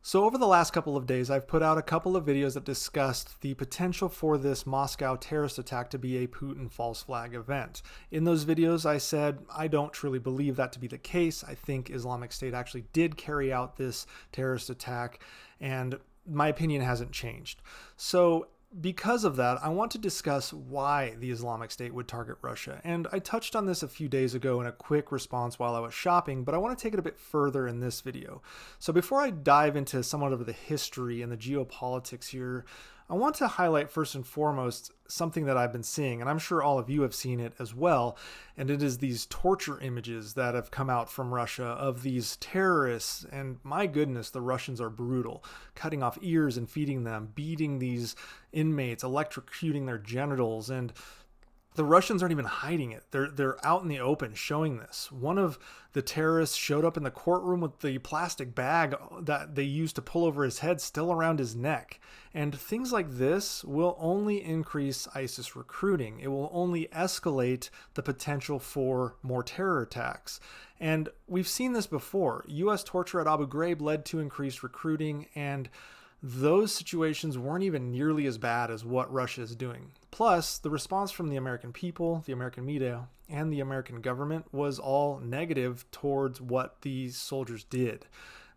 So over the last couple of days, I've put out a couple of videos that discussed the potential for this Moscow terrorist attack to be a Putin false flag event. In those videos, I said I don't truly believe that to be the case. I think Islamic State actually did carry out this terrorist attack, and my opinion hasn't changed. So because of that, I want to discuss why the Islamic State would target Russia. And I touched on this a few days ago in a quick response while I was shopping, but I want to take it a bit further in this video. So before I dive into somewhat of the history and the geopolitics here, I want to highlight first and foremost something that I've been seeing, and I'm sure all of you have seen it as well, and it is these torture images that have come out from Russia of these terrorists, and my goodness, the Russians are brutal, cutting off ears and feeding them, beating these inmates, electrocuting their genitals, and the Russians aren't even hiding it. They're out in the open showing this. One of the terrorists showed up in the courtroom with the plastic bag that they used to pull over his head still around his neck. And things like this will only increase ISIS recruiting. It will only escalate the potential for more terror attacks. And we've seen this before. U.S. torture at Abu Ghraib led to increased recruiting, and those situations weren't even nearly as bad as what Russia is doing. Plus, the response from the American people, the American media, and the American government was all negative towards what these soldiers did.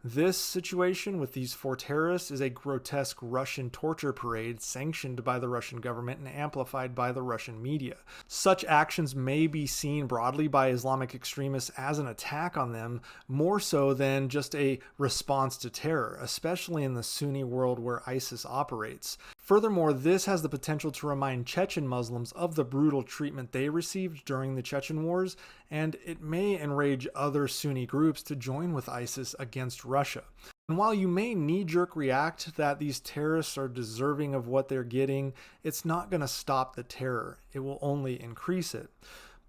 This situation with these four terrorists is a grotesque Russian torture parade sanctioned by the Russian government and amplified by the Russian media. Such actions may be seen broadly by Islamic extremists as an attack on them, more so than just a response to terror, especially in the Sunni world where ISIS operates. Furthermore, this has the potential to remind Chechen Muslims of the brutal treatment they received during the Chechen Wars, and it may enrage other Sunni groups to join with ISIS against Russia. And while you may knee-jerk react that these terrorists are deserving of what they're getting, it's not going to stop the terror. It will only increase it.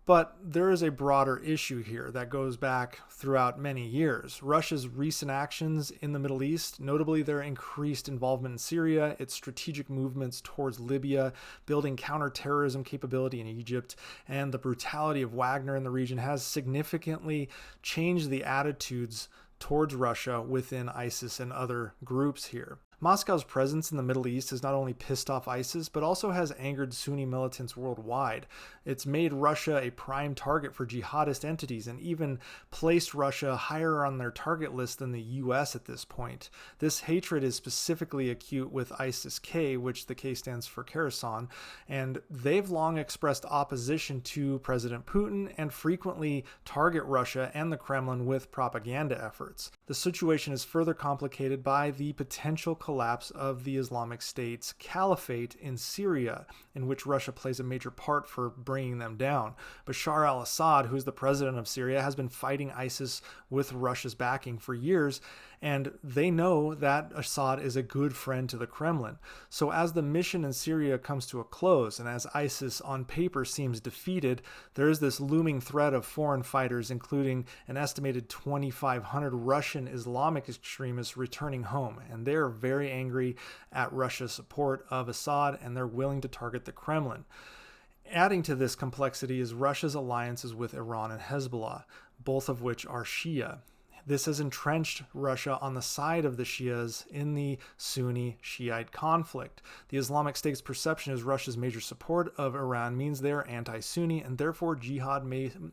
But there is a broader issue here that goes back throughout many years. Russia's recent actions in the Middle East, notably their increased involvement in Syria, its strategic movements towards Libya, building counterterrorism capability in Egypt, and the brutality of Wagner in the region has significantly changed the attitudes towards Russia within ISIS and other groups here. Moscow's presence in the Middle East has not only pissed off ISIS, but also has angered Sunni militants worldwide. It's made Russia a prime target for jihadist entities and even placed Russia higher on their target list than the US at this point. This hatred is specifically acute with ISIS-K, which the K stands for Khorasan, and they've long expressed opposition to President Putin and frequently target Russia and the Kremlin with propaganda efforts. The situation is further complicated by the potential collapse of the Islamic State's caliphate in Syria, in which Russia plays a major part for bringing them down. Bashar al-Assad, who is the president of Syria, has been fighting ISIS with Russia's backing for years, and they know that Assad is a good friend to the Kremlin. So as the mission in Syria comes to a close, and as ISIS on paper seems defeated, there is this looming threat of foreign fighters, including an estimated 2,500 Russian Islamic extremists returning home, and they are very angry at Russia's support of Assad, and they're willing to target the Kremlin. Adding to this complexity is Russia's alliances with Iran and Hezbollah, both of which are Shia. This has entrenched Russia on the side of the Shias in the Sunni-Shiite conflict. The Islamic State's perception is Russia's major support of Iran means they are anti-Sunni, and therefore jihad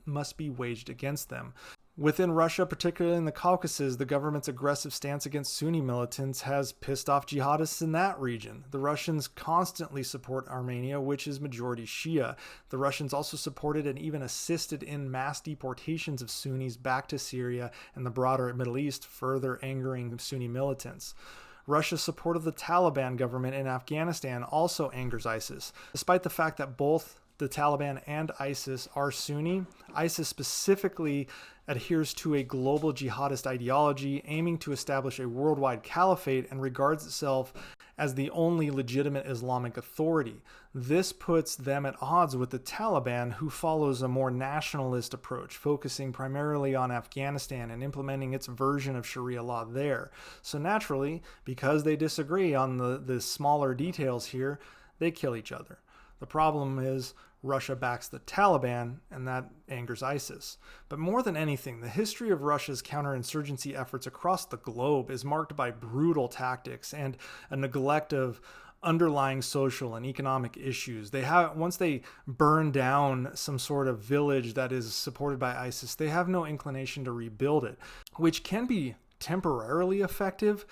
must be waged against them. Within Russia, particularly in the Caucasus, the government's aggressive stance against Sunni militants has pissed off jihadists in that region. The Russians constantly support Armenia, which is majority Shia. The Russians also supported and even assisted in mass deportations of Sunnis back to Syria and the broader Middle East, further angering Sunni militants. Russia's support of the Taliban government in Afghanistan also angers ISIS. Despite the fact that both the Taliban and ISIS are Sunni, ISIS specifically adheres to a global jihadist ideology aiming to establish a worldwide caliphate and regards itself as the only legitimate Islamic authority. This puts them at odds with the Taliban, who follows a more nationalist approach, focusing primarily on Afghanistan and implementing its version of Sharia law there. So naturally, because they disagree on the smaller details here, they kill each other. The problem is Russia backs the Taliban, and that angers ISIS. But more than anything, the history of Russia's counterinsurgency efforts across the globe is marked by brutal tactics and a neglect of underlying social and economic issues. Once they burn down some sort of village that is supported by ISIS, they have no inclination to rebuild it, which can be temporarily effective.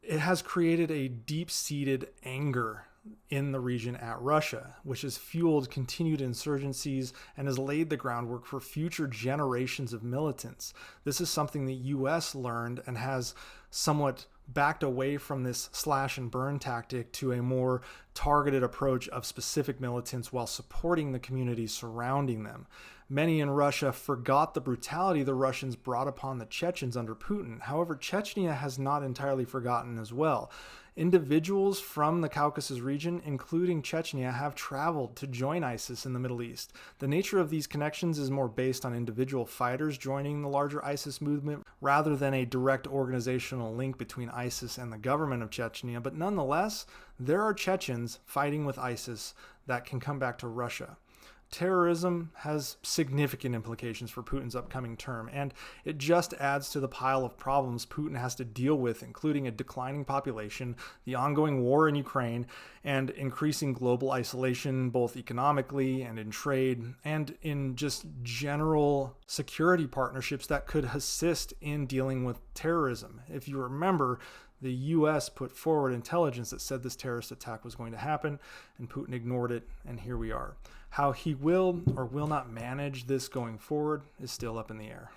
It has created a deep-seated anger in the region at Russia, which has fueled continued insurgencies and has laid the groundwork for future generations of militants. This is something the US learned and has somewhat backed away from this slash and burn tactic to a more targeted approach of specific militants while supporting the communities surrounding them. Many in Russia forgot the brutality the Russians brought upon the Chechens under Putin. However, Chechnya has not entirely forgotten as well. Individuals from the Caucasus region, including Chechnya, have traveled to join ISIS in the Middle East. The nature of these connections is more based on individual fighters joining the larger ISIS movement rather than a direct organizational link between ISIS and the government of Chechnya. But nonetheless, there are Chechens fighting with ISIS that can come back to Russia. Terrorism has significant implications for Putin's upcoming term, and it just adds to the pile of problems Putin has to deal with, including a declining population, the ongoing war in Ukraine, and increasing global isolation, both economically and in trade, and in just general security partnerships that could assist in dealing with terrorism. If you remember, the U.S. put forward intelligence that said this terrorist attack was going to happen, and Putin ignored it, and here we are. How he will or will not manage this going forward is still up in the air.